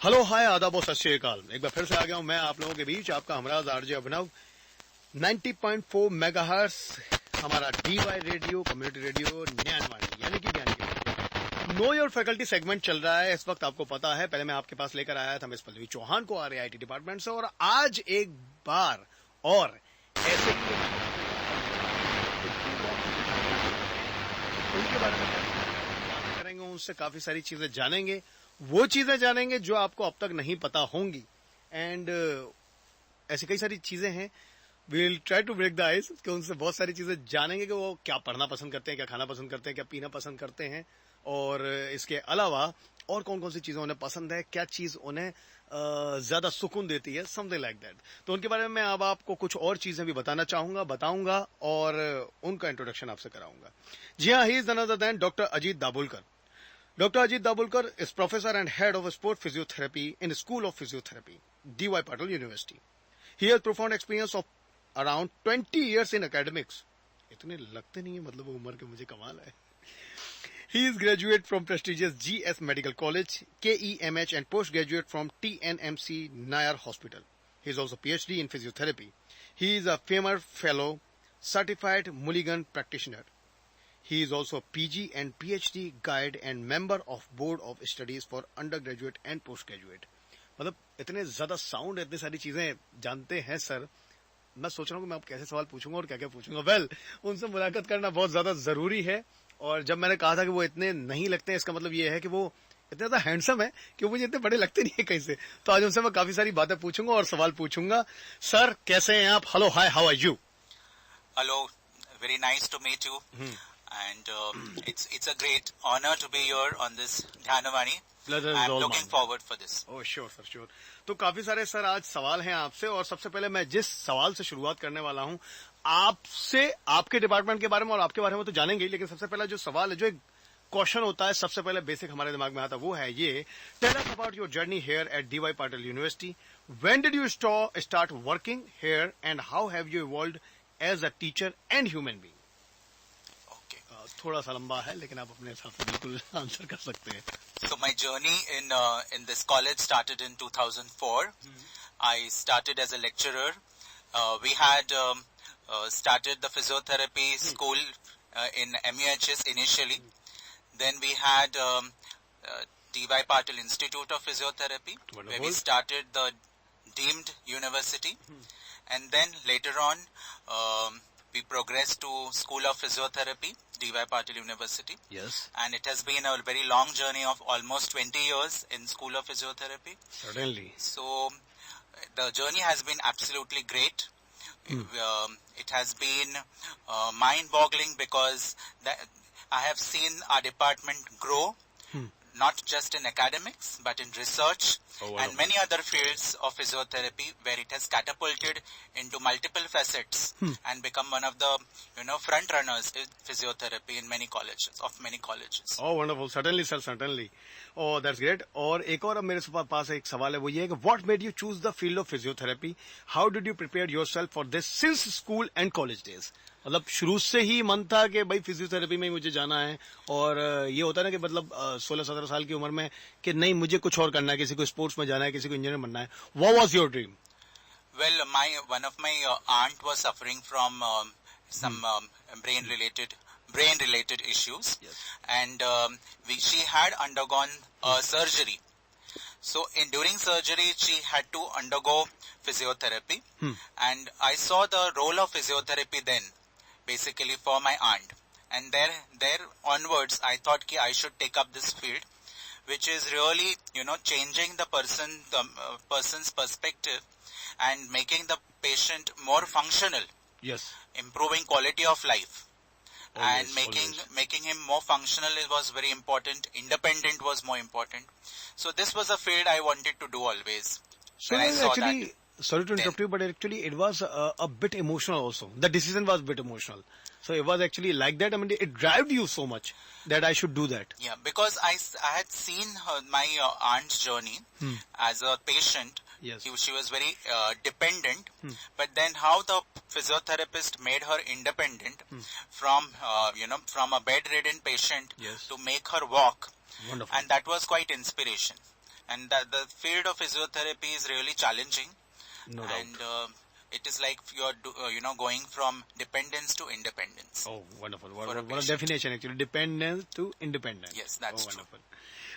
Hello hi आदाब और सत श्री अकाल। एक बार फिर से आ गया हूं मैं आप लोगों के बीच, आपका हमराज आरजे अभिनव। 90.4 मेगाहर्ट्ज हमारा D Y radio, community radio Gyanvani, यानी कि ज्ञान की नो योर फैकल्टी सेगमेंट चल रहा है इस वक्त। आपको पता है, पहले मैं आपके पास लेकर आया था मिस पल्लवी चौहान को RAIT डिपार्टमेंट से, और आज एक बार और ऐसे उनके बारे में बात करेंगे, उनसे काफी सारी चीजें जानेंगे, वो चीजें जानेंगे जो आपको अब तक नहीं पता होंगी। एंड ऐसी कई सारी चीजें हैं, we will try to break the ice, कि उनसे बहुत सारी चीजें जानेंगे कि वो क्या पढ़ना पसंद करते हैं, क्या खाना पसंद करते हैं, क्या पीना पसंद करते हैं, और इसके अलावा और कौन कौन सी चीजें उन्हें पसंद है, क्या चीज उन्हें ज्यादा सुकून देती है, समथिंग लाइक दैट। तो उनके बारे में मैं अब आपको कुछ और चीजें भी बताऊंगा और उनका इंट्रोडक्शन आपसे कराऊंगा। जी हाँ, he is none other than doctor Ajit Dabholkar. Dr. Ajit Dabulkar is professor and head of sport physiotherapy in School of Physiotherapy, D.Y. Patil University. He has profound experience of around 20 years in academics. इतने लगते नहीं है, मतलब वो उम्र के मुझे कमाल है। He is graduate from prestigious GS Medical College, KEMH, and postgraduate from TNMC Nayar Hospital. He is also PhD in physiotherapy. He is a FEMER Fellow, certified Mulligan practitioner. He is also a PG and PhD guide and member of Board of Studies for undergraduate and postgraduate. मतलब इतने ज्यादा sound, इतनी सारी चीजें जानते हैं sir. मैं सोच रहा हूँ कि मैं आप कैसे सवाल पूछूंगा और क्या क्या पूछूंगा। वेल, उनसे मुलाकात करना बहुत ज्यादा जरूरी है। और जब मैंने कहा था कि वो इतने नहीं लगते हैं, इसका मतलब ये है कि वो इतने ज्यादा हैंडसम है कि वो मुझे इतने बड़े लगते नहीं है कहीं से। तो आज उनसे मैं काफी सारी बातें पूछूंगा और सवाल पूछूंगा। सर कैसे हैं आप? Hello, hi, how are you? Hello, very nice to meet you. And it's a great honor to be here on this Dnyanvani. I'm looking forward for this. Oh, sure, sir, sure. तो काफी सारे sir आज सवाल हैं आपसे, और सबसे पहले मैं जिस सवाल से शुरुआत करने वाला हूं आपसे, आपके डिपार्टमेंट के बारे में और आपके बारे में तो जानेंगे ही, लेकिन सबसे पहला जो सवाल है, जो एक क्वेश्चन होता है, सबसे पहले बेसिक हमारे दिमाग में आता है, वो है ये: tell us about your journey here at DY Patil University. When did you start working here and how have you evolved as a teacher and human being? थोड़ा सा लंबा है, लेकिन आप अपने हिसाब से बिल्कुल आंसर कर सकते हैं। So my journey in this college started in 2004. I started as a lecturer. We had started the physiotherapy school in MEHS initially. Then we had D.Y. Patil Institute of Physiotherapy, where we started the deemed university. And then later on, we progressed to School of Physiotherapy, D.Y. Patil University. Yes. And it has been a very long journey of almost 20 years in School of Physiotherapy. Certainly. So, the journey has been absolutely great. It has been mind-boggling because I have seen our department grow, not just in academics, but in research and many other fields of physiotherapy, where it has catapulted into multiple facets and become one of the, front runners in physiotherapy in many colleges. Oh, wonderful. Certainly, sir, certainly. Oh, that's great. और एक और अब मेरे पास एक सवाल है, वो ये है कि what made you choose the field of physiotherapy? How did you prepare yourself for this since school and college days? मतलब शुरू से ही मन था कि भाई फिजियोथेरेपी में ही मुझे जाना है, और ये होता है ना कि मतलब 16-17 साल की उम्र में कि नहीं मुझे कुछ और करना है, किसी को स्पोर्ट्स में जाना है, किसी को इंजीनियर बनना है। What was your dream? Well, one of my aunt was suffering from some brain related issues. Yes. And she had undergone surgery. So during surgery she had to undergo physiotherapy, and I saw the role of physiotherapy then, basically for my aunt, and there onwards I thought ki I should take up this field, which is really changing the person's perspective and making the patient more functional. Yes. Improving quality of life. And making him more functional was very important. Independent was more important. So this was a field I wanted to do always. So when I saw actually, that. Sorry to interrupt you, but actually it was a bit emotional also. The decision was a bit emotional. So it was actually like that. I mean, it drove you so much that I should do that. Yeah, because I had seen my aunt's journey as a patient. Yes. She was very dependent, but then how the physiotherapist made her independent from a bedridden patient Yes. to make her walk. Wonderful. And that was quite inspiration. and that the field of physiotherapy is really challenging. No And doubt. it is like you're going from dependence to independence. Oh, wonderful. For a What a patient. definition actually. Dependence to independence. Yes, that's oh, true. wonderful.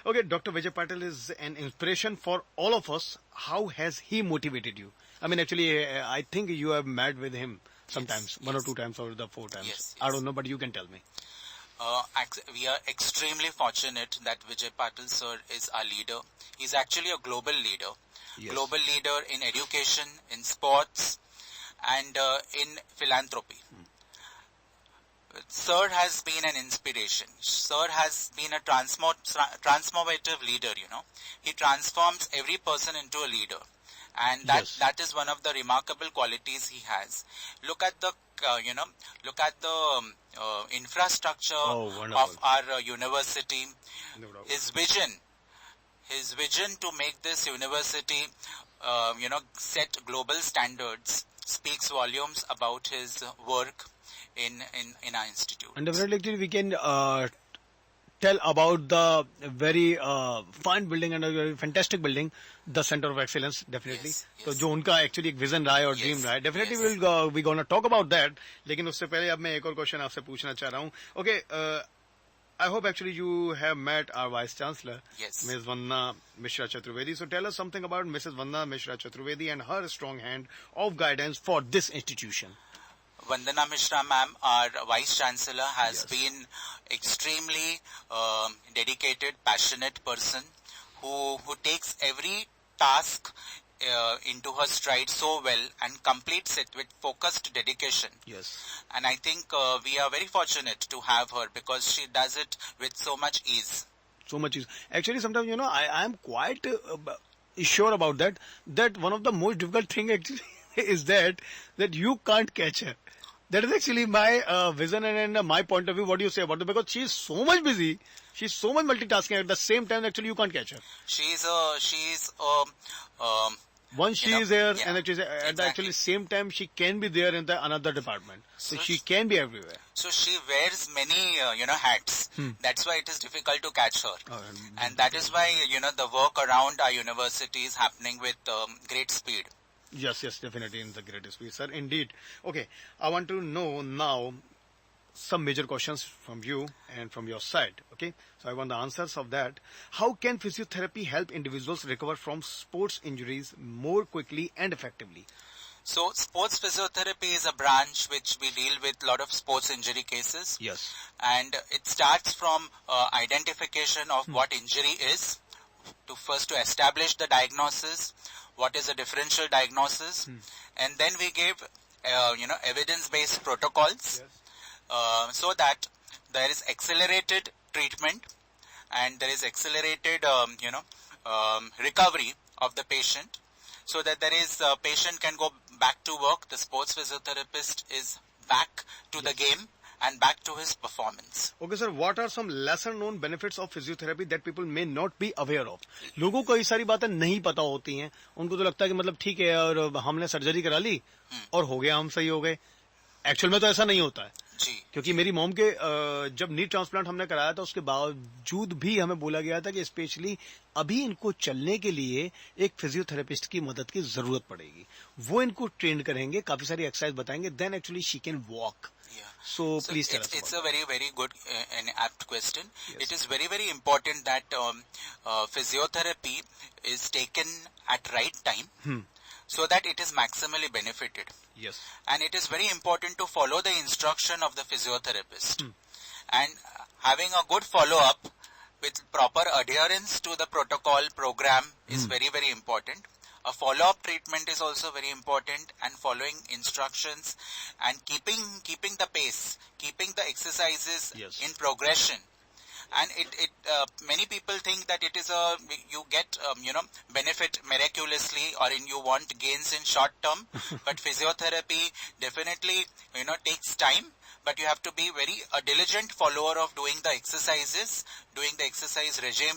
Okay, Dr. Vijay Patel is an inspiration for all of us. How has he motivated you? I mean, actually, I think you have met with him sometimes, Yes, one or yes. two times or the 4 times. Yes, I yes. don't know, but you can tell me. We are extremely fortunate that Vijay Patil sir is our leader. He's actually a global leader. Yes. Global leader in education, in sports, and in philanthropy. Sir has been an inspiration. Sir has been a transformative leader, He transforms every person into a leader. And Yes. that is one of the remarkable qualities he has. Look at the, infrastructure Oh, of wonderful. our university. No doubt. His vision to make this university, set global standards speaks volumes about his work in our institute. And definitely, actually, we can tell about the very fine building and a very fantastic building, the Center of Excellence, definitely. Yes, तो yes. जो उनका actually एक vision रहा है और Yes, dream रहा है, definitely yes. we gonna talk about that. लेकिन उससे पहले अब मैं एक और क्वेश्चन आपसे पूछना चाह रहा हूँ. Okay, I hope actually you have met our Vice Chancellor, Yes. Ms. Vandana Mishra Chaturvedi. So tell us something about Mrs. Vandana Mishra Chaturvedi and her strong hand of guidance for this institution. Vandana Mishra ma'am, our Vice Chancellor, has Yes. been extremely dedicated, passionate person who takes every task into her stride so well and completes it with focused dedication. Yes. And I think we are very fortunate to have her because she does it with so much ease. So much is actually sometimes I am quite sure about that one of the most difficult thing actually is that you can't catch her. That is actually my vision and my point of view. What do you say about it? Because she is so much busy, she's so much multitasking at the same time. Actually, you can't catch her. She's Once she is there, yeah, and actually at the exactly. actually same time, she can be there in the another department. So she can be everywhere. So she wears many, hats. That's why it is difficult to catch her. And that is why, the work around our university is happening with great speed. Yes, definitely in the greatest way, sir. Indeed. Okay, I want to know now some major questions from you and from your side. Okay, so I want the answers of that. How can physiotherapy help individuals recover from sports injuries more quickly and effectively? So sports physiotherapy is a branch which we deal with a lot of sports injury cases. Yes. And it starts from identification of what injury is, to establish the diagnosis, what is a differential diagnosis, and then we give, evidence-based protocols, so that there is accelerated treatment and there is accelerated, recovery of the patient, so that there is patient can go back to work. The sports physiotherapist is back to the game and back to his performance. Okay, sir. What are some lesser known benefits of physiotherapy that people may not be aware of? लोगों को ये सारी बातें नहीं पता होती हैं. उनको तो लगता है कि मतलब ठीक है और हमने सर्जरी करा ली और हो गया, हम सही हो गए. एक्चुअल में तो ऐसा नहीं होता है. जी. क्योंकि मेरी मॉम के जब नी ट्रांसप्लांट हमने कराया था उसके बावजूद भी हमें बोला गया था कि स्पेशली अभी इनको चलने के लिए एक फिजियोथेरेपिस्ट की मदद की जरूरत पड़ेगी. वो इनको ट्रेन करेंगे, काफी सारी एक्सरसाइज बताएंगे, then actually she can walk. So please tell us. It's a very, very good and apt question. Yes. It is very, very important that physiotherapy is taken at right time so that it is maximally benefited. Yes. And it is very important to follow the instruction of the physiotherapist. And having a good follow-up with proper adherence to the protocol program is very, very important. A follow-up treatment is also very important, and following instructions and keeping the pace, keeping the exercises in progression. And many people think that it is you get benefit miraculously, or you want gains in short term. But physiotherapy definitely takes time. But you have to be a diligent follower of doing the exercises, doing the exercise regime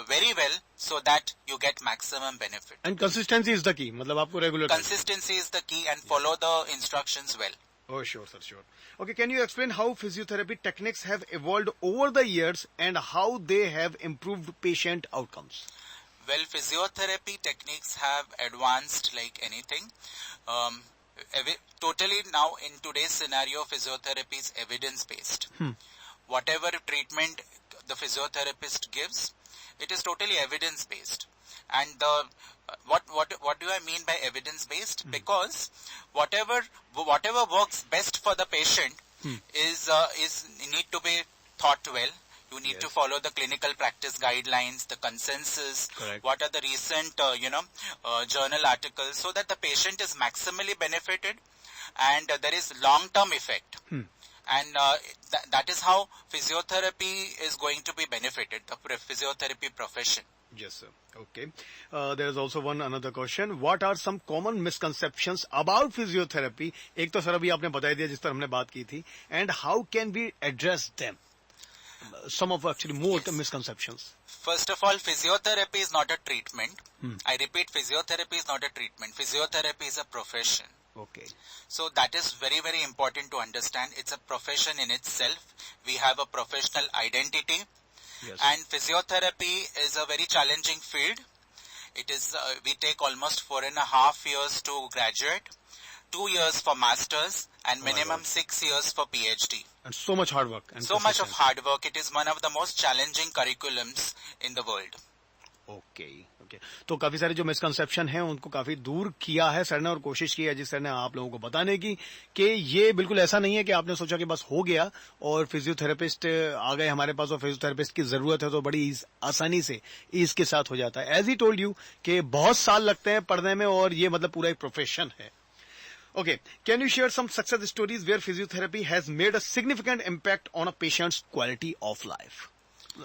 very well, so that you get maximum benefit. And consistency is the key. मतलब आपको regular. Consistency is the key, and follow the instructions well. Oh, sure, sir, sure. Okay, can you explain how physiotherapy techniques have evolved over the years and how they have improved patient outcomes? Well, physiotherapy techniques have advanced like anything. Um, Totally now in today's scenario, physiotherapy is evidence-based. Whatever treatment the physiotherapist gives, it is totally evidence-based. And what do I mean by evidence-based? Because whatever works best for the patient is need to be thought well. You need to follow the clinical practice guidelines, the consensus. Correct. What are the recent journal articles, so that the patient is maximally benefited and there is long-term effect. And that is how physiotherapy is going to be benefited, the physiotherapy profession. Yes, sir. Okay. There is also another question. What are some common misconceptions about physiotherapy? एक तो sir अभी आपने बता दिया जिस पर हमने बात की थी. And how can we address them? Some of actually more misconceptions. First of all, physiotherapy is not a treatment. I repeat, physiotherapy is not a treatment. Physiotherapy is a profession. Okay. So that is very, very important to understand. It's a profession in itself. We have a professional identity. Yes. And physiotherapy is a very challenging field. It is, we take almost 4.5 years to graduate, 2 years for masters, and minimum 6 years for PhD. And so much hard work. And so much of hard work. It is one of the most challenging curriculums in the world. Okay. तो काफी सारे जो misconception हैं उनको काफी दूर किया है सर ने और कोशिश की है जिस सर ने आप लोगों को बताने की कि ये बिल्कुल ऐसा नहीं है कि आपने सोचा कि बस हो गया और फिजियोथेरेपिस्ट आ गए हमारे पास और फिजियोथेरेपिस्ट की जरूरत है तो बड़ी आसानी से इसके साथ हो जाता है. एज ही टोल्ड यू कि बहुत साल लगते हैं पढ़ने में और ये मतलब पूरा एक प्रोफेशन है. Okay, can you share some success stories where physiotherapy has made a significant impact on a patient's quality of life?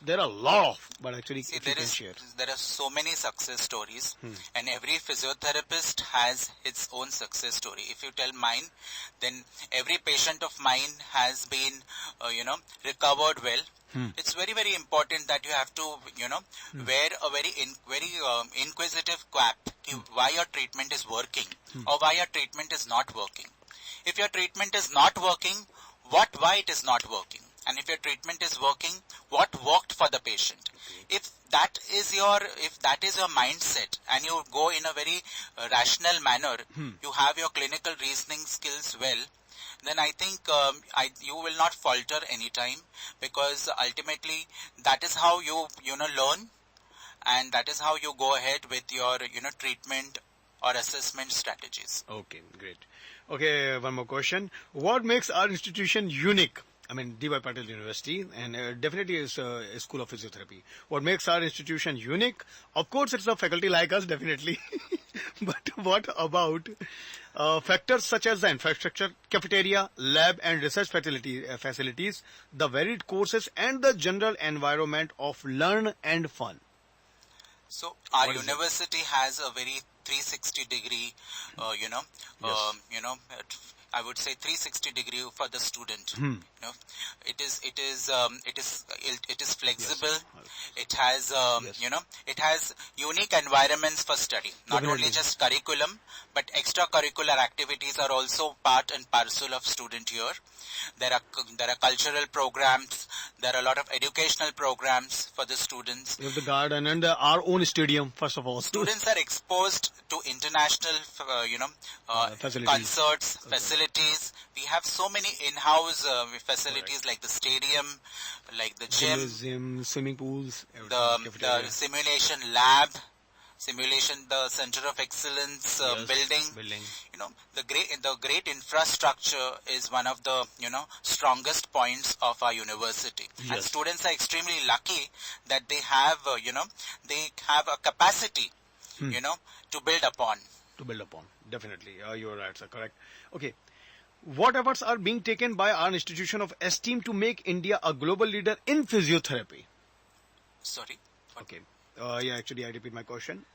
There are a lot of, but actually, see, if you can share. There are so many success stories, and every physiotherapist has its own success story. If you tell mine, then every patient of mine has been, recovered well. It's very, very important that you have to, wear a very inquisitive cap why your treatment is working or why your treatment is not working. If your treatment is not working, why it is not working? And if your treatment is working, what worked for the patient? If that is your mindset and you go in a very rational manner, you have your clinical reasoning skills well, then I think you will not falter anytime, because ultimately that is how you learn, and that is how you go ahead with your treatment or assessment strategies. Okay, great. Okay, one more question. What makes our institution unique? I mean, D.Y. Patil University, and definitely is a school of physiotherapy. What makes our institution unique? Of course, it's a faculty like us, definitely. But what about factors such as the infrastructure, cafeteria, lab, and research facilities, the varied courses, and the general environment of learn and fun? So, our university has a very 360 degree, I would say 360 degree for the student. It is flexible. Yes. It has it has unique environments for study. Not only just curriculum, but extracurricular activities are also part and parcel of student here. There are cultural programs. There are a lot of educational programs for the students. We have the garden and our own stadium. First of all, students are exposed to international, concerts, facilities. We have so many in-house facilities like the stadium, like the gym, swimming pools, the simulation lab, the center of excellence building. The great infrastructure is one of the strongest points of our university. Yes. And students are extremely lucky that they have they have a capacity to build upon. Definitely. You are right, sir. Correct. Okay. What efforts are being taken by our institution of esteem to make India a global leader in physiotherapy? Sorry. Okay. Actually, I repeat my question.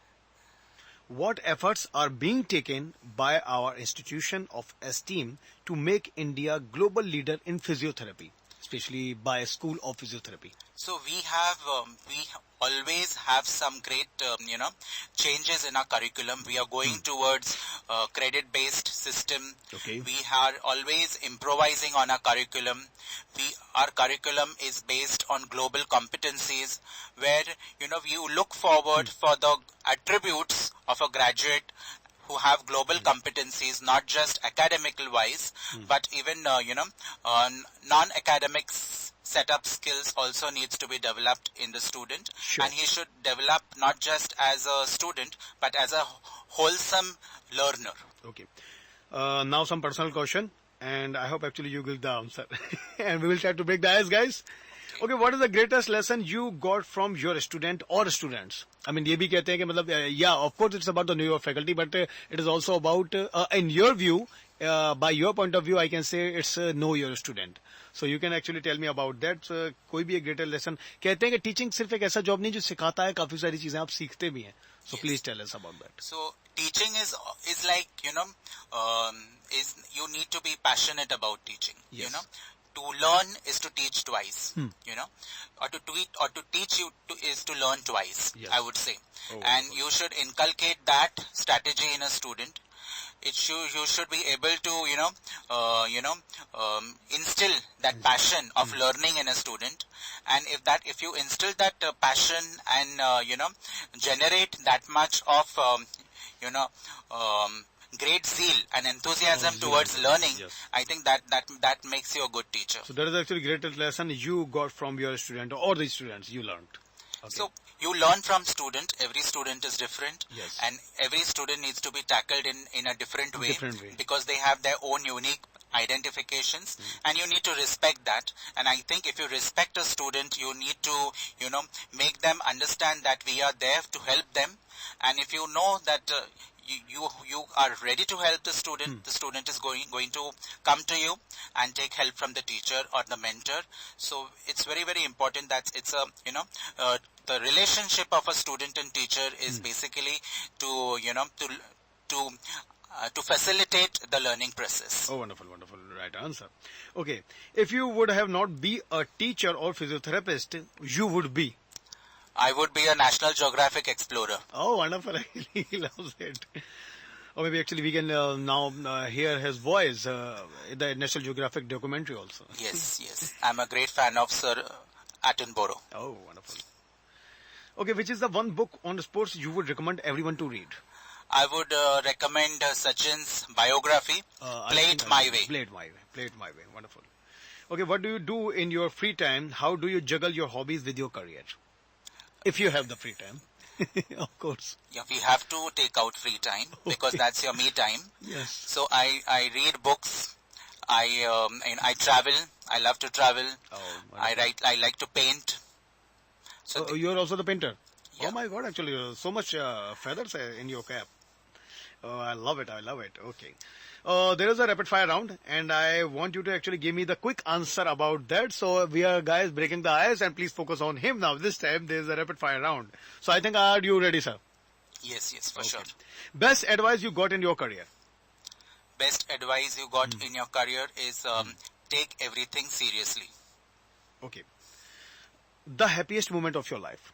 What efforts are being taken by our institution of esteem to make India global leader in physiotherapy? especially by School of Physiotherapy? So we always have some great, changes in our curriculum. We are going towards credit-based system. Okay. We are always improvising on our curriculum. Our curriculum is based on global competencies, where, you look forward for the attributes of a graduate who have global competencies, not just academical wise, but even, non-academic setup skills also needs to be developed in the student. Sure. And he should develop not just as a student, but as a wholesome learner. Okay. Now some personal question, and I hope actually you give the answer. And we will try to break the ice, guys. Okay, what is the greatest lesson you got from your student or students? I mean, ये भी कहते हैं कि मतलब, yeah, of course it's about the new faculty, but it is also about, in your view, by your point of view, I can say it's know your student. So you can actually tell me about that. कोई भी एक greatest lesson. कहते हैं कि teaching सिर्फ एक ऐसा job नहीं जो सिखाता है, काफी सारी चीजें आप सीखते भी हैं. So please tell us about that. So teaching is like, is you need to be passionate about teaching. Yes. To learn is to teach twice, or to teach you is to learn twice, Yes. I would say. Oh, And you should inculcate that strategy in a student. You should be able to, instill that passion of learning in a student. And if you instill that passion and, generate that much of, great zeal and enthusiasm towards learning, yes. I think that makes you a good teacher. So that is actually greatest lesson you got from your student or the students you learned. Okay. So you learn from student. Every student is different, Yes. and every student needs to be tackled in a different way, because they have their own unique identifications, and you need to respect that. And I think if you respect a student, you need to, make them understand that we are there to help them. And if you know that you are ready to help the student is going to come to you and take help from the teacher or the mentor. So it's very, very important that it's the relationship of a student and teacher is basically to facilitate the learning process. Oh, wonderful, wonderful. Right answer. Okay. If you would have not be a teacher or physiotherapist, you would be? I would be a National Geographic explorer. Oh, wonderful. I really love it. Or maybe actually we can now hear his voice in the National Geographic documentary also. Yes. I'm a great fan of Sir Attenborough. Oh, wonderful. Okay, which is the one book on sports you would recommend everyone to read? I would recommend Sachin's biography, Play It My Way. Play It My Way. Play It My Way. Wonderful. Okay, what do you do in your free time? How do you juggle your hobbies with your career? If you have the free time, of course. Yeah, we have to take out free time because that's your me time. Yes. So I read books. I travel. I love to travel. Oh, I write. I like to paint. So you're also the painter. Yeah. Oh my God! Actually, so much feathers in your cap. Oh, I love it. I love it. Okay. There is a rapid fire round, and I want you to actually give me the quick answer about that. So we are guys breaking the ice, and please focus on him now. This time there is a rapid fire round. So I think, are you ready, sir? yes, for sure. Best advice you got in your career? Best advice you got in your career is take everything seriously. Okay. The happiest moment of your life?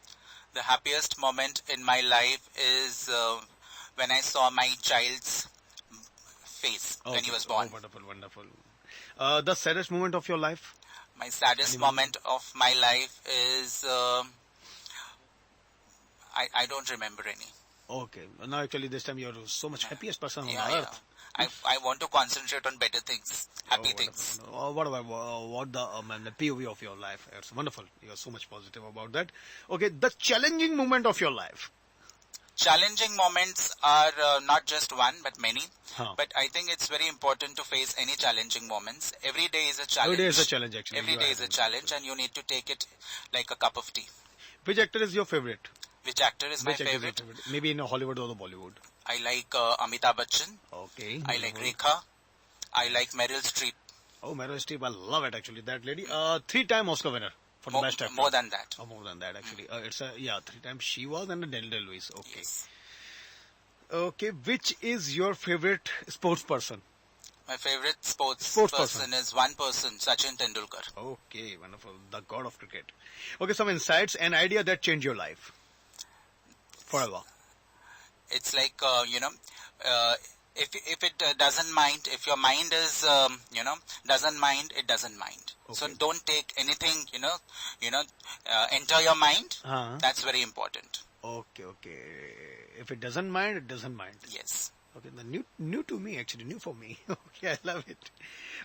The happiest moment in my life is when I saw my child's face when he was born. Oh, wonderful, wonderful. The saddest moment of your life? My saddest moment of my life is I don't remember any. Okay. Now actually this time you're so much happiest person on earth. I want to concentrate on better things, happy things. What about the POV of your life? It's wonderful. You're so much positive about that. Okay, the challenging moment of your life. Challenging moments are not just one, but many. Huh. But I think it's very important to face any challenging moments. Every day is a challenge. Every day is a challenge, actually. Every day is a challenge, and you need to take it like a cup of tea. Which actor is your favorite? Which actor is my favorite? Maybe in Hollywood or the Bollywood. I like Amitabh Bachchan. Okay. I like Rekha. I like Meryl Streep. Oh, Meryl Streep, I love it actually. That lady, 3-time Oscar winner for the best actor. More than that. Oh, more than that actually. It's 3 times she was and Daniel Day-Lewis. Okay. Yes. Okay, which is your favorite sports person? My favorite sports Sports person is one person, Sachin Tendulkar. Okay, wonderful. The god of cricket. Okay, some insights, an idea that changed your life forever. It's like, if it doesn't mind, if your mind is, doesn't mind, it doesn't mind. So Okay. don't take anything, enter your mind. Uh-huh. That's very important. Okay. If it doesn't mind, it doesn't mind. Yes. Okay, the new to me actually, new for me. Okay, I love it.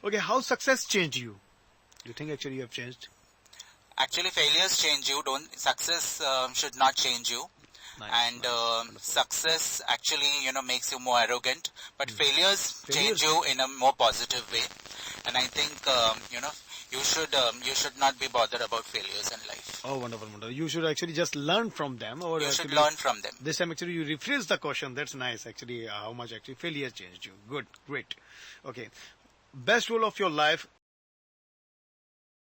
Okay, how success changed you? You think actually you have changed? Actually, failures change you. Success should not change you. Nice, And nice, wonderful. success actually, makes you more arrogant. But failures change Failures- you in a more positive way. And I think, you should not be bothered about failures in life. Oh, wonderful. You should actually just learn from them, or You should actually, learn from them. this time actually you rephrase the question. That's nice. Actually, how much actually failure changed you? Good, great. Okay, best role of your life